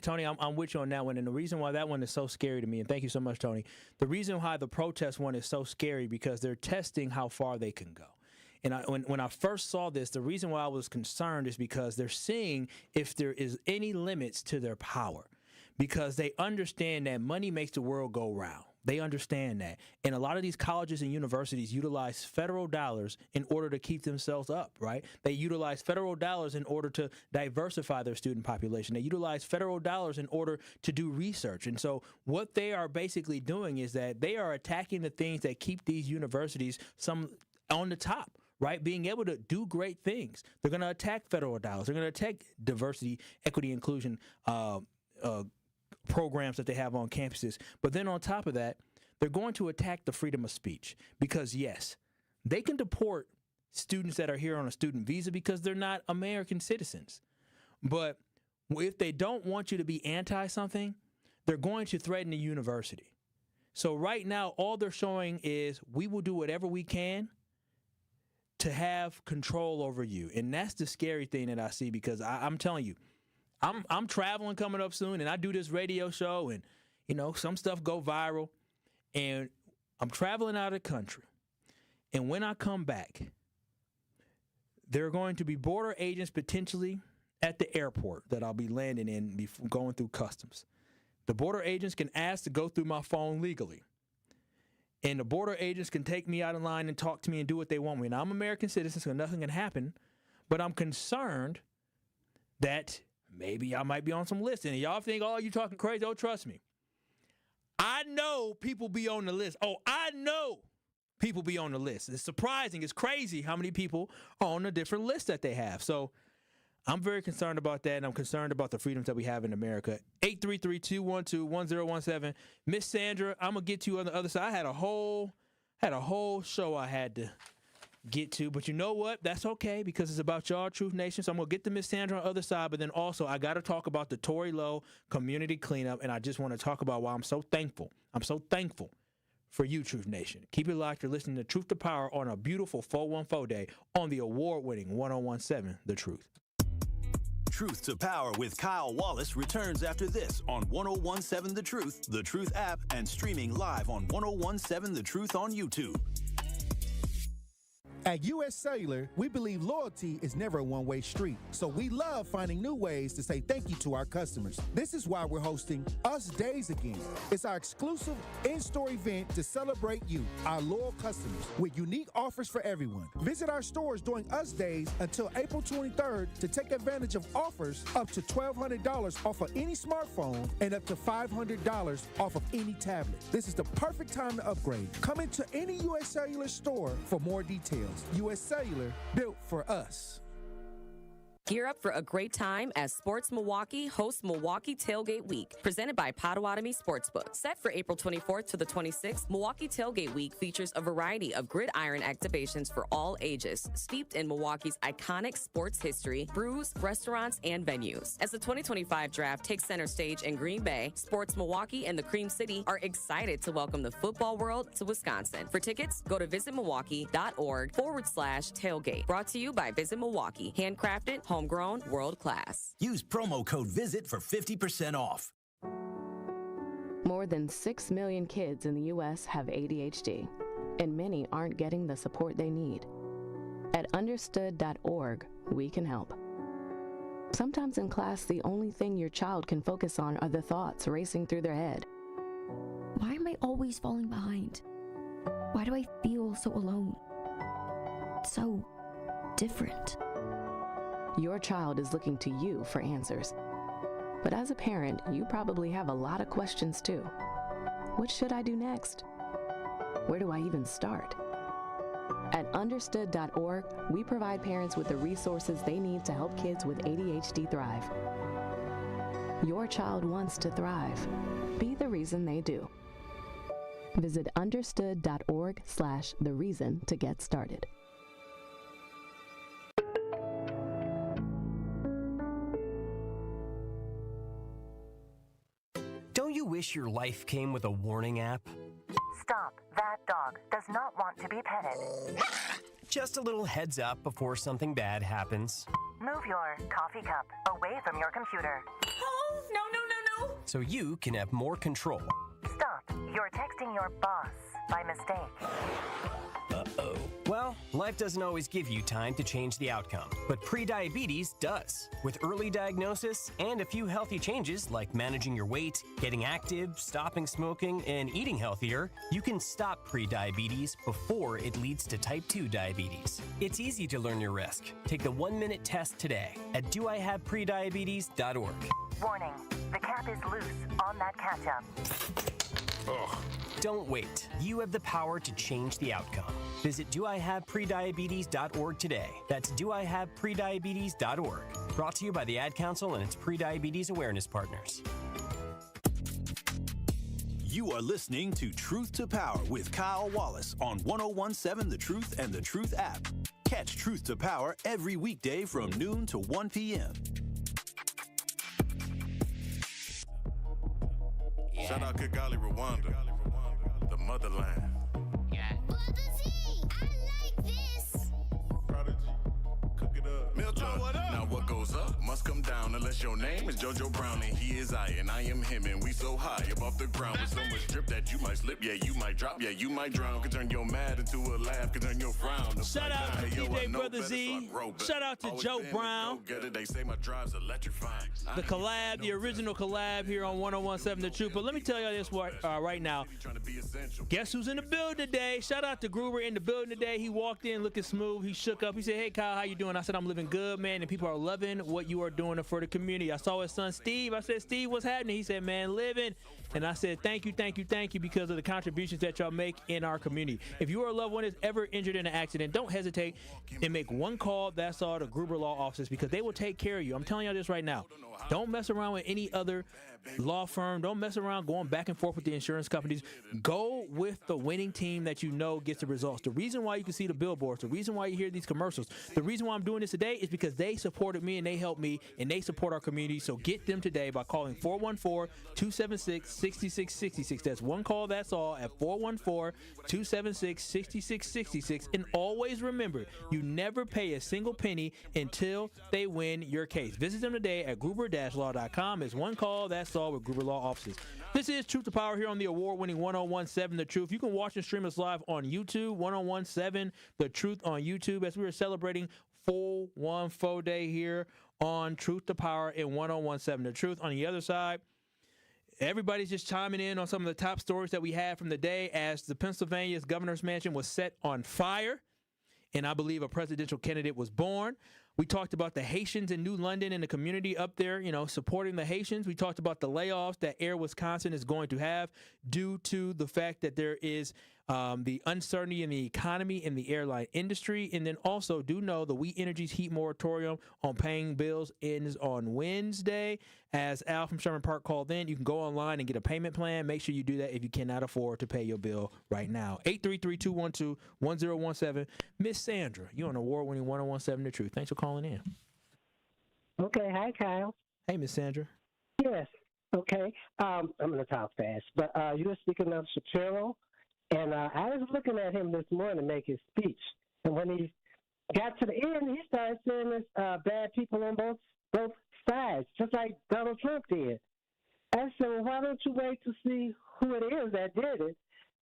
Tony, I'm with you on that one. And the reason why that one is so scary to me, and thank you so much, Tony. The reason why the protest one is so scary because they're testing how far they can go. And when I first saw this, the reason why I was concerned is because they're seeing if there is any limits to their power, because they understand that money makes the world go round. They understand that. And a lot of these colleges and universities utilize federal dollars in order to keep themselves up, right? They utilize federal dollars in order to diversify their student population. They utilize federal dollars in order to do research. And so what they are basically doing is that they are attacking the things that keep these universities on the top, right? Being able to do great things. They're going to attack federal dollars. They're going to attack diversity, equity, inclusion programs that they have on campuses. But then on top of that, they're going to attack the freedom of speech because, yes, they can deport students that are here on a student visa because they're not American citizens. But if they don't want you to be anti-something, they're going to threaten the university. So right now, all they're showing is we will do whatever we can to have control over you. And that's the scary thing that I see because I'm telling you, I'm traveling coming up soon, and I do this radio show, and, you know, some stuff go viral, and I'm traveling out of the country. And when I come back, there are going to be border agents potentially at the airport that I'll be landing in before going through customs. The border agents can ask to go through my phone legally. And the border agents can take me out of line and talk to me and do what they want me. Now, I'm an American citizen, so nothing can happen, but I'm concerned that maybe I might be on some list. And y'all think, oh, you talking crazy. Oh, trust me. I know people be on the list. Oh, I know people be on the list. It's surprising. It's crazy how many people are on the different lists that they have. So I'm very concerned about that, and I'm concerned about the freedoms that we have in America. 833-212-1017. Miss Sandra, I'm going to get to you on the other side. I had a whole show I had to get to, but you know what? That's okay because it's about y'all, Truth Nation. So I'm going to get to Miss Sandra on the other side, but then also I got to talk about the Tory Lowe community cleanup, and I just want to talk about why I'm so thankful. I'm so thankful for you, Truth Nation. Keep it locked. You're listening to Truth to Power on a beautiful 414 day on the award-winning 1017 The Truth. Truth to Power with Kyle Wallace returns after this on 1017 The Truth app, and streaming live on 1017 The Truth on YouTube. At U.S. Cellular, we believe loyalty is never a one-way street, so we love finding new ways to say thank you to our customers. This is why we're hosting Us Days again. It's our exclusive in-store event to celebrate you, our loyal customers, with unique offers for everyone. Visit our stores during Us Days until April 23rd to take advantage of offers up to $1,200 off of any smartphone and up to $500 off of any tablet. This is the perfect time to upgrade. Come into any U.S. Cellular store for more details. U.S. Cellular, built for us. Gear up for a great time as Sports Milwaukee hosts Milwaukee Tailgate Week, presented by Potawatomi Sportsbook. Set for April 24th to the 26th, Milwaukee Tailgate Week features a variety of gridiron activations for all ages, steeped in Milwaukee's iconic sports history, brews, restaurants, and venues. As the 2025 draft takes center stage in Green Bay, Sports Milwaukee and the Cream City are excited to welcome the football world to Wisconsin. For tickets, go to visitmilwaukee.org/tailgate. Brought to you by Visit Milwaukee. Handcrafted, homegrown, world class. Use promo code VISIT for 50% off. More than 6 million kids in the U.S. have ADHD, and many aren't getting the support they need. At understood.org, we can help. Sometimes in class, the only thing your child can focus on are the thoughts racing through their head. Why am I always falling behind? Why do I feel so alone? So different. Your child is looking to you for answers. But as a parent, you probably have a lot of questions too. What should I do next? Where do I even start? At understood.org, we provide parents with the resources they need to help kids with ADHD thrive. Your child wants to thrive. Be the reason they do. Visit understood.org/thereason to get started. Don't you wish your life came with a warning app? Stop. That dog does not want to be petted. Just a little heads up before something bad happens. Move your coffee cup away from your computer. Oh, no. So you can have more control. Stop. You're texting your boss by mistake. Uh-oh. Well, life doesn't always give you time to change the outcome, but prediabetes does. With early diagnosis and a few healthy changes like managing your weight, getting active, stopping smoking, and eating healthier, you can stop prediabetes before it leads to type 2 diabetes. It's easy to learn your risk. Take the 1-minute test today at doihaveprediabetes.org. Warning. The cap is loose on that ketchup. Ugh. Don't wait. You have the power to change the outcome. Visit doihaveprediabetes.org today. That's doihaveprediabetes.org. Brought to you by the Ad Council and its pre-diabetes awareness partners. You are listening to Truth to Power with Kyle Wallace on 1017 The Truth and The Truth app. Catch Truth to Power every weekday from noon to 1 p.m. Shout out Kigali, Rwanda, the motherland. Now what goes up must come down unless your name is JoJo Brown and he is I and I am him and we so high above the ground with so much drip that you might slip, yeah you might drop, yeah you might drown. Can turn your mad into a laugh, can turn your frown. Shout out to DJ Brother Z. Shout out to Joe Brown. They say my drive's electrifying. The collab, the original collab here on 1017 The Truth. But let me tell you this right now. Guess who's in the building today? Shout out to Gruber in the building today. He walked in looking smooth. He shook up. He said, hey, Kyle, how you doing? I said, I'm living good, man, and people are loving what you are doing for the community. I saw his son, Steve. I said, Steve, what's happening? He said, man, living. And I said, thank you because of the contributions that y'all make in our community. If your loved one is ever injured in an accident, don't hesitate and make one call. That's all, to Gruber Law Offices, because they will take care of you. I'm telling y'all this right now. Don't mess around with any other law firm. Don't mess around going back and forth with the insurance companies. Go with the winning team that you know gets the results. The reason why you can see the billboards, the reason why you hear these commercials, the reason why I'm doing this today is because they supported me and they helped me and they support our community. So get them today by calling 414-276-6666. That's one call, that's all, at 414-276-6666. And always remember, you never pay a single penny until they win your case. Visit them today at gruber-law.com. It's one call, that's all, with Gruber Law Offices. This is Truth to Power here on the award-winning 1017 The Truth. You can watch and stream us live on YouTube, 1017 The Truth on YouTube, as we are celebrating 414 Day here on Truth to Power in 1017 The Truth. On the other side, everybody's just chiming in on some of the top stories that we had from the day as the Pennsylvania's governor's mansion was set on fire, and I believe a presidential candidate was born. We talked about the Haitians in New London and the community up there, supporting the Haitians. We talked about the layoffs that Air Wisconsin is going to have due to the fact that there is the uncertainty in the economy and the airline industry. And then also do know the We Energy's heat moratorium on paying bills ends on Wednesday. As Al from Sherman Park called in, you can go online and get a payment plan. Make sure you do that if you cannot afford to pay your bill right now. 833-212-1017. Miss Sandra, you're on award-winning 1017 The Truth. Thanks for calling in. Okay, hi, Kyle. Hey, Miss Sandra. Yes, okay. I'm going to talk fast. But you were speaking of Shapiro, and I was looking at him this morning make his speech. And when he got to the end, he started saying there's bad people on both sides, just like Donald Trump did. I said, well, why don't you wait to see who it is that did it?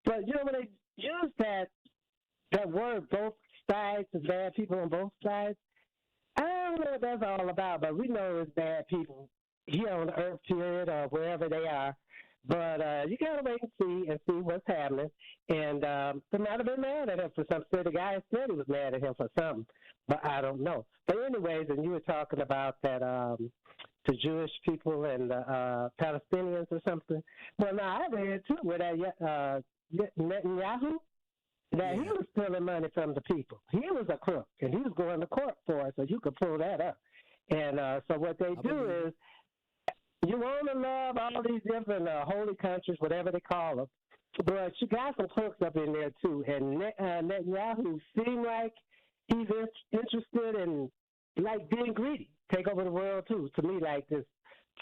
But, you know, when they use that word, both sides, the bad people on both sides, I don't know what that's all about, but we know it's bad people here on the earth, period, or wherever they are. But you got to wait and see what's happening. And they might have been mad at him for something. The guy said he was mad at him for something, but I don't know. But anyways, and you were talking about that the Jewish people and the Palestinians or something. Well, now I read, too, where that Netanyahu, that he was stealing money from the people. He was a crook, and he was going to court for it, so you could pull that up. And so what they do is, you want to love all these different holy countries, whatever they call them, but you got some crooks up in there, too. And Netanyahu seemed like he's interested in, like, being greedy, take over the world, too, to me, like this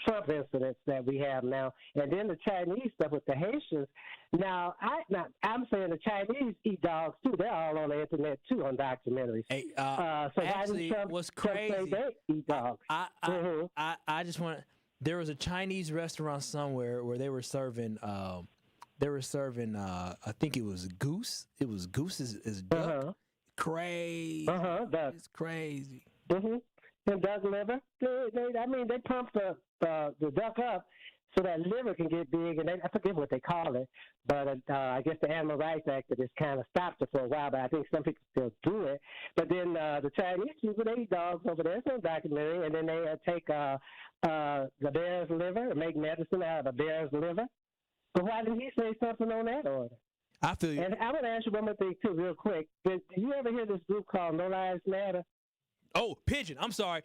Trump incidents that we have now. And then the Chinese stuff with the Haitians. Now, I'm saying the Chinese eat dogs, too. They're all on the internet, too, on documentaries. Hey, so actually, what's crazy, they eat dogs. I just want to, there was a Chinese restaurant somewhere where they were serving, I think it was goose. It was goose is duck. Crazy. Duck. It's crazy. And duck liver. They pump the duck up so that liver can get big, and I forget what they call it, but I guess the Animal Rights Activists kind of stopped it for a while, but I think some people still do it. But then the Chinese people, they eat dogs over there. It's no documentary, and then they take the bear's liver and make medicine out of the bear's liver. But why didn't he say something on that order? I feel you. And I want to ask you one more thing, too, real quick. Did you ever hear this group called No Lives Matter? Oh, pigeon. I'm sorry.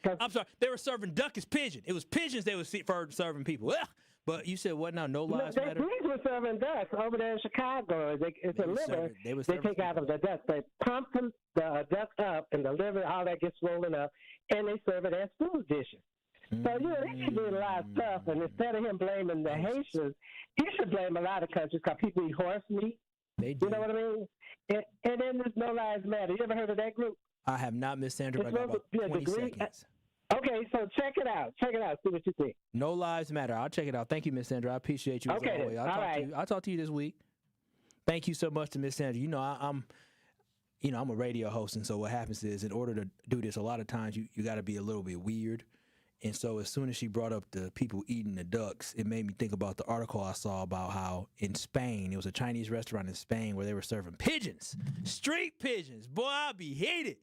They were serving duck as pigeon. It was pigeons they were serving people. Ugh. But you said what now? No lives matter? These were serving ducks over there in Chicago. It's a liver they take out of the duck. They pump the duck up, and the liver, all that gets swollen up, and they serve it as food dishes. So, they keep doing a lot of stuff, and instead of him blaming the Haitians, he should blame a lot of countries because people eat horse meat. They do. You know what I mean? And then there's No Lives Matter. You ever heard of that group? I have not, Miss Sandra, but I got about 20 seconds. Okay, so check it out. See what you think. No Lives Matter. I'll check it out. Thank you, Miss Sandra. I appreciate you as always. I'll talk to you this week. Thank you so much to Miss Sandra. I'm a radio host, and so what happens is, in order to do this, a lot of times you got to be a little bit weird. And so as soon as she brought up the people eating the ducks, it made me think about the article I saw about how in Spain, it was a Chinese restaurant in Spain where they were serving pigeons, street pigeons. Boy, I'll be hated.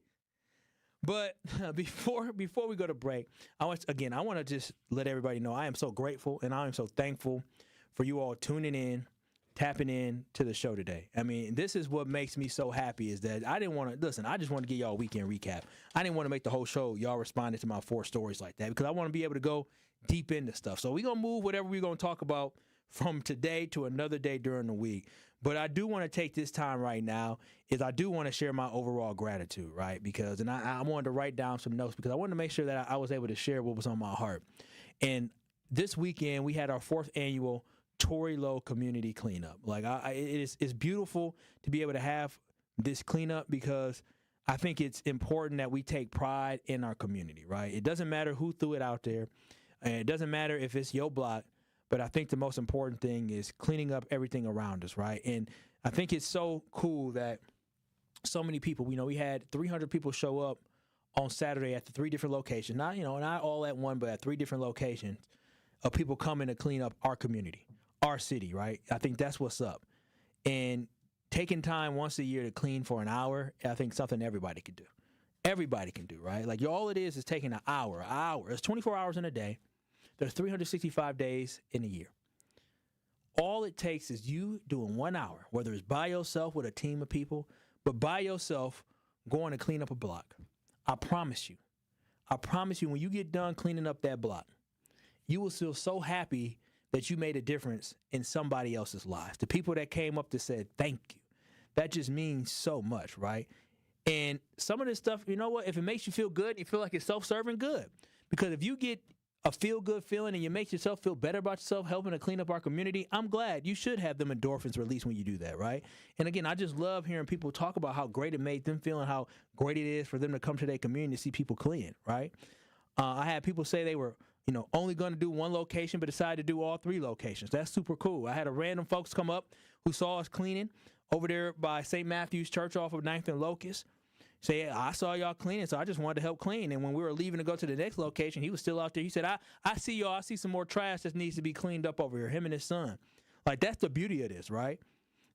But before we go to break, I want to just let everybody know I am so grateful and I am so thankful for you all tuning in, tapping in to the show today. I mean, this is what makes me so happy is that I just want to give y'all a weekend recap. I didn't want to make the whole show y'all responded to my 4 stories like that because I want to be able to go deep into stuff. So we're going to move whatever we're going to talk about from today to another day during the week. But I do want to take this time right now is I do want to share my overall gratitude, right? Because, and I wanted to write down some notes because I wanted to make sure that I was able to share what was on my heart. And this weekend, we had our 4th annual Tory Low community cleanup. Like, it's beautiful to be able to have this cleanup because I think it's important that we take pride in our community, right? It doesn't matter who threw it out there, and it doesn't matter if it's your block, but I think the most important thing is cleaning up everything around us, right? And I think it's so cool that so many people, we had 300 people show up on Saturday at the 3 different locations. Not all at one, but at 3 different locations of people coming to clean up our community, our city, right? I think that's what's up. And taking time once a year to clean for an hour, I think something everybody can do. Everybody can do, right? Like, all it is taking an hour. There's 24 hours in a day. There's 365 days in a year. All it takes is you doing 1 hour, whether it's by yourself with a team of people, but by yourself going to clean up a block. I promise you, when you get done cleaning up that block, you will feel so happy that you made a difference in somebody else's life. The people that came up to said, thank you. That just means so much, right? And some of this stuff, you know what? If it makes you feel good, you feel like it's self-serving, good. Because if you get a feel-good feeling and you make yourself feel better about yourself, helping to clean up our community, I'm glad. You should have them endorphins released when you do that, right? And again, I just love hearing people talk about how great it made them feel and how great it is for them to come to their community to see people clean, right? I had people say they were, only going to do one location, but decided to do all 3 locations. That's super cool. I had a random folks come up who saw us cleaning over there by St. Matthew's Church off of 9th and Locust. Say, yeah, I saw y'all cleaning, so I just wanted to help clean. And when we were leaving to go to the next location, he was still out there. He said, I see y'all. I see some more trash that needs to be cleaned up over here, him and his son. Like, that's the beauty of this, right?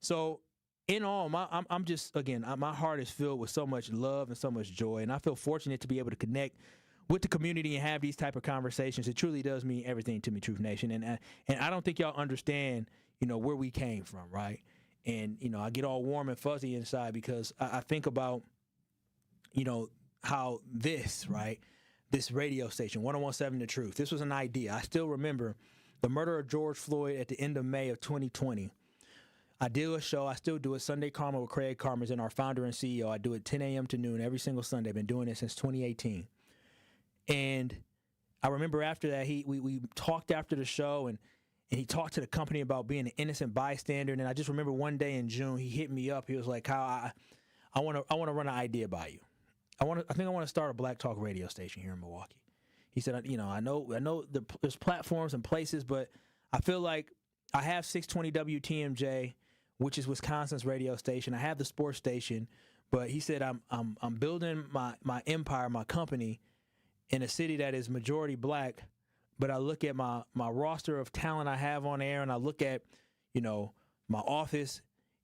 So, in all, I'm just, again, my heart is filled with so much love and so much joy. And I feel fortunate to be able to connect with the community and have these type of conversations. It truly does mean everything to me, Truth Nation. And I don't think y'all understand, where we came from, right? And, I get all warm and fuzzy inside because I think about, how this radio station, 101.7 The Truth, this was an idea. I still remember the murder of George Floyd at the end of May of 2020. I do a show. I still do it. Sunday Karma with Craig Karmas and our founder and CEO. I do it 10 a.m. to noon every single Sunday. I've been doing it since 2018. And I remember after that, we talked after the show, and he talked to the company about being an innocent bystander. And I just remember one day in June, he hit me up. He was like, Kyle, I want to run an idea by you. I think I want to start a Black Talk radio station here in Milwaukee. He said, I know there's platforms and places, but I feel like I have 620 WTMJ, which is Wisconsin's radio station. I have the sports station, but he said I'm building my empire, my company, in a city that is majority Black. But I look at my roster of talent I have on air, and I look at my office,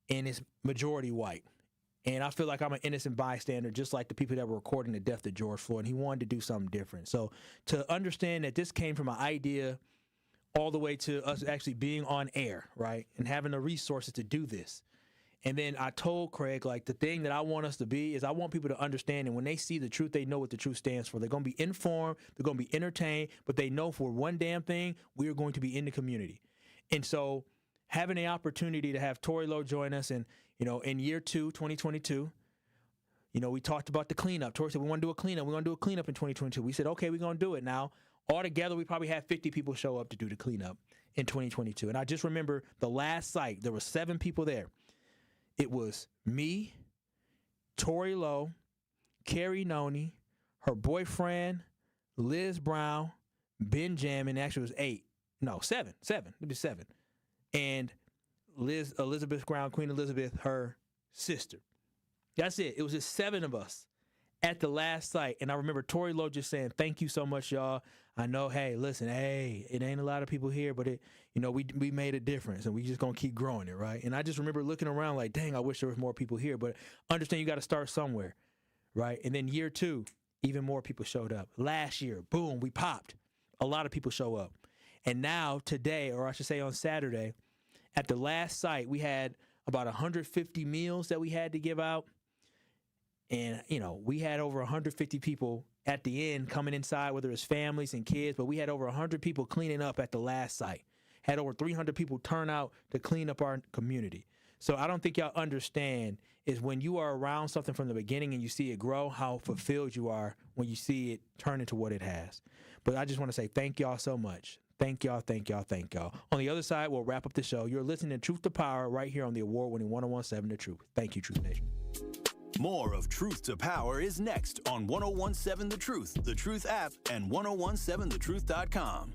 and it's majority white. And I feel like I'm an innocent bystander, just like the people that were recording the death of George Floyd. And he wanted to do something different. So to understand that this came from an idea all the way to us actually being on air, right, and having the resources to do this. And then I told Craig, like, the thing that I want us to be is I want people to understand, and when they see the truth, they know what the truth stands for. They're going to be informed, they're going to be entertained, but they know for one damn thing, we are going to be in the community. And so having the opportunity to have Tory Lowe join us, and in year 2, 2022, we talked about the cleanup. Tory said, we want to do a cleanup. We're going to do a cleanup in 2022. We said, okay, we're going to do it now. Altogether, we probably had 50 people show up to do the cleanup in 2022. And I just remember the last site, there were 7 people there. It was me, Tory Lowe, Carrie Noni, her boyfriend, Liz Brown, Benjamin. Actually, it was 8. No, 7. It was 7. And Elizabeth Brown, Queen Elizabeth, her sister. That's it. It was just 7 of us at the last site. And I remember Tory Lowe just saying, thank you so much, y'all. I know, hey, listen, it ain't a lot of people here, but we made a difference, and we just going to keep growing it, right? And I just remember looking around like, dang, I wish there was more people here. But understand you got to start somewhere, right? And then year 2, even more people showed up. Last year, boom, we popped. A lot of people show up. And now today, or I should say on Saturday, at the last site, we had about 150 meals that we had to give out. And, we had over 150 people at the end coming inside, whether it's families and kids, but we had over 100 people cleaning up at the last site. Had over 300 people turn out to clean up our community. So I don't think y'all understand is when you are around something from the beginning and you see it grow, how fulfilled you are when you see it turn into what it has. But I just want to say thank y'all so much. Thank y'all, thank y'all, thank y'all. On the other side, we'll wrap up the show. You're listening to Truth to Power right here on the award-winning 101.7 The Truth. Thank you, Truth Nation. More of Truth to Power is next on 101.7 The Truth, The Truth app, and 1017thetruth.com.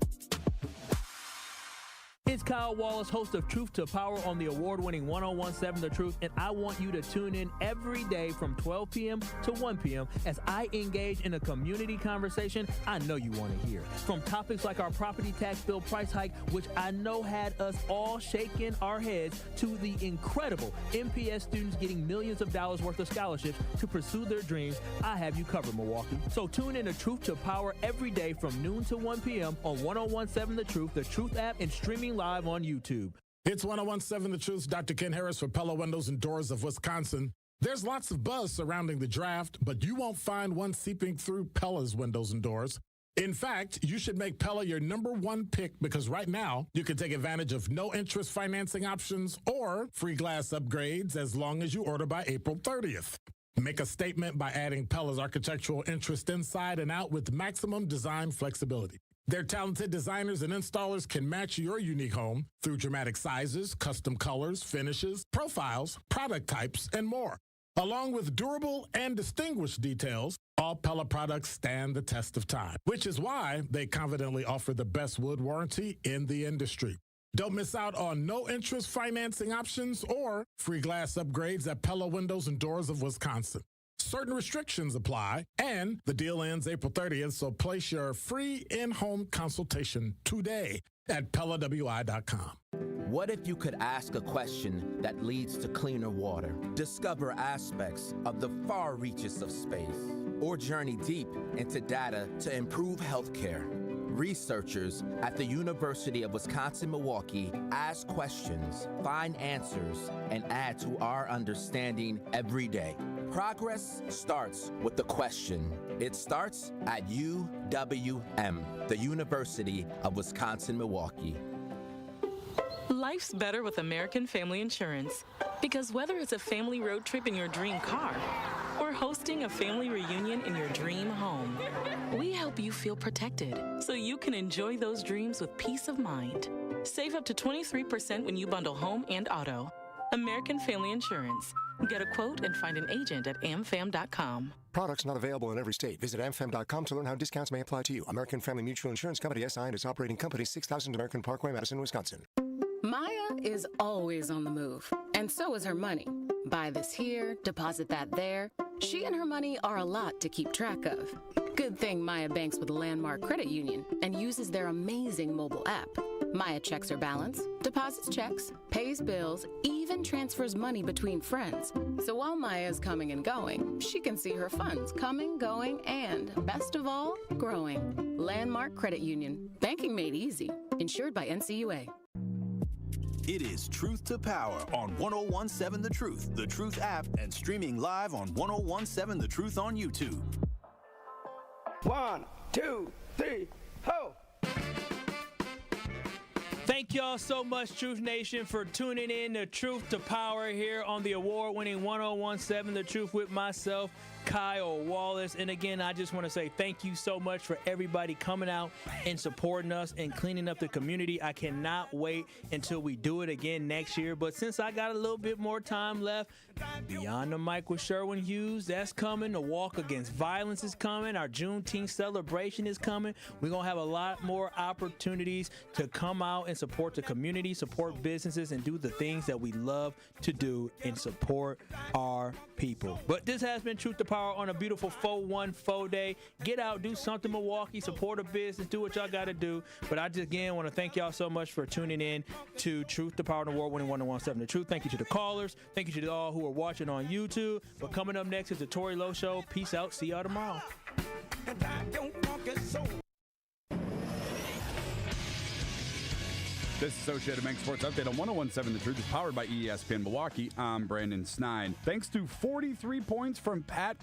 It's Kyle Wallace, host of Truth to Power on the award-winning 101.7 The Truth, and I want you to tune in every day from 12 p.m. to 1 p.m. as I engage in a community conversation I know you want to hear. From topics like our property tax bill price hike, which I know had us all shaking our heads, to the incredible MPS students getting millions of dollars worth of scholarships to pursue their dreams, I have you covered, Milwaukee. So tune in to Truth to Power every day from noon to 1 p.m. on 101.7 The Truth App, and streaming live on YouTube. It's 1017 The Truth. Dr. Ken Harris for Pella Windows and Doors of Wisconsin. There's lots of buzz surrounding the draft, but you won't find one seeping through Pella's windows and doors. In fact, you should make Pella your number one pick because right now you can take advantage of no interest financing options or free glass upgrades as long as you order by April 30th. Make a statement by adding Pella's architectural interest inside and out with maximum design flexibility. Their talented designers and installers can match your unique home through dramatic sizes, custom colors, finishes, profiles, product types, and more. Along with durable and distinguished details, all Pella products stand the test of time, which is why they confidently offer the best wood warranty in the industry. Don't miss out on no interest financing options or free glass upgrades at Pella Windows and Doors of Wisconsin. Certain restrictions apply, and the deal ends April 30th, so place your free in-home consultation today at PellaWI.com. What if you could ask a question that leads to cleaner water, discover aspects of the far reaches of space, or journey deep into data to improve healthcare? Researchers at the University of Wisconsin-Milwaukee ask questions, find answers, and add to our understanding every day. Progress starts with the question. It starts at UWM, the University of Wisconsin-Milwaukee. Life's better with American Family Insurance because whether it's a family road trip in your dream car or hosting a family reunion in your dream home, we help you feel protected so you can enjoy those dreams with peace of mind. Save up to 23% when you bundle home and auto. American Family Insurance. Get a quote and find an agent at amfam.com. Products not available in every state. Visit amfam.com to learn how discounts may apply to you. American Family Mutual Insurance Company, SI, and its operating company, 6000 American Parkway, Madison, Wisconsin. Maya is always on the move, and so is her money. Buy this here, deposit that there. She and her money are a lot to keep track of. Good thing Maya banks with Landmark Credit Union and uses their amazing mobile app. Maya checks her balance, deposits checks, pays bills, even transfers money between friends. So while Maya is coming and going, she can see her funds coming, going, and, best of all, growing. Landmark Credit Union. Banking made easy. Insured by NCUA. It is Truth to Power on 1017 The Truth app, and streaming live on 1017 The Truth on YouTube. 1, 2, 3, ho! Thank y'all so much, Truth Nation, for tuning in to Truth to Power here on the award-winning 1017 The Truth with myself, Kyle Wallace. And again, I just want to say thank you so much for everybody coming out and supporting us and cleaning up the community. I cannot wait until we do it again next year. But since I got a little bit more time left, Beyond the Mic with Sherwin Hughes, that's coming. The Walk Against Violence is coming. Our Juneteenth celebration is coming. We're going to have a lot more opportunities to come out and support the community, support businesses, and do the things that we love to do and support our people. But this has been Truth to Power on a beautiful 4-1-4 day. Get out, do something, Milwaukee, support a business, do what y'all got to do. But I just, again, want to thank y'all so much for tuning in to Truth to Power on the award-winning 1017 The Truth. Thank you to the callers. Thank you to all who are watching on YouTube. But coming up next is the Tory Lowe Show. Peace out. See y'all tomorrow. This Associated Bank Sports Update on 1017 The Truth is powered by ESPN Milwaukee. I'm Brandon Snide. Thanks to 43 points from Pat